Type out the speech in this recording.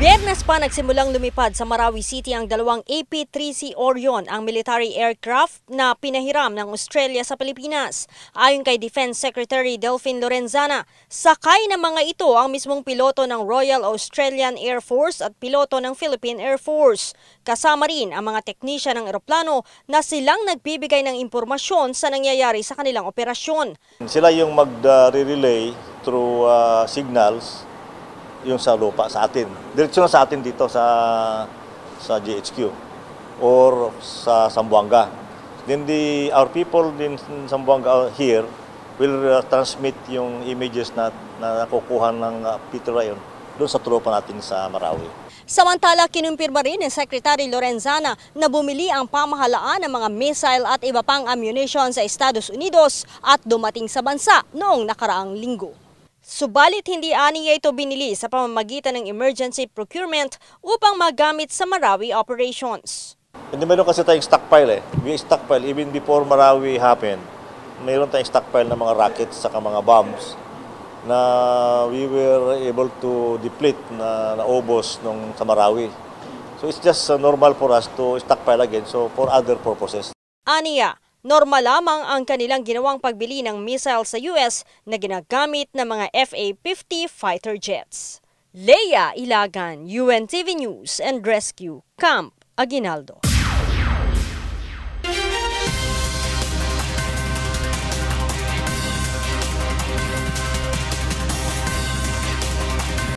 Biyernes pa nagsimulang lumipad sa Marawi City ang dalawang AP-3C Orion, ang military aircraft na pinahiram ng Australia sa Pilipinas. Ayon kay Defense Secretary Delfin Lorenzana, sakay ng mga ito ang mismong piloto ng Royal Australian Air Force at piloto ng Philippine Air Force. Kasama rin ang mga teknisya ng eroplano na silang nagbibigay ng impormasyon sa nangyayari sa kanilang operasyon. Sila yung mag-relay through signals yung sa lupa sa atin. Diretso na sa atin dito sa GHQ or sa Zamboanga. Then our people in Zamboanga here will transmit yung images na nakukuha ng Peter Ryan doon sa tropa natin sa Marawi. Samantala, kinumpirma rin ni Secretary Lorenzana na bumili ang pamahalaan ng mga missile at iba pang ammunition sa Estados Unidos at dumating sa bansa noong nakaraang linggo. Subalit hindi aniya ito binili sa pamamagitan ng emergency procurement upang magamit sa Marawi operations. Hindi meron kasi tayong stockpile We stockpile even before Marawi happened. Mayroon tayong stockpile ng mga rockets saka mga bombs na we were able to deplete na naubos nung sa Marawi. So it's just normal for us to stockpile again for other purposes. Aniya, normal lamang ang kanilang ginawang pagbili ng missile sa US na ginagamit ng mga FA-50 fighter jets. Leia Ilagan, UNTV News and Rescue, Camp Aguinaldo.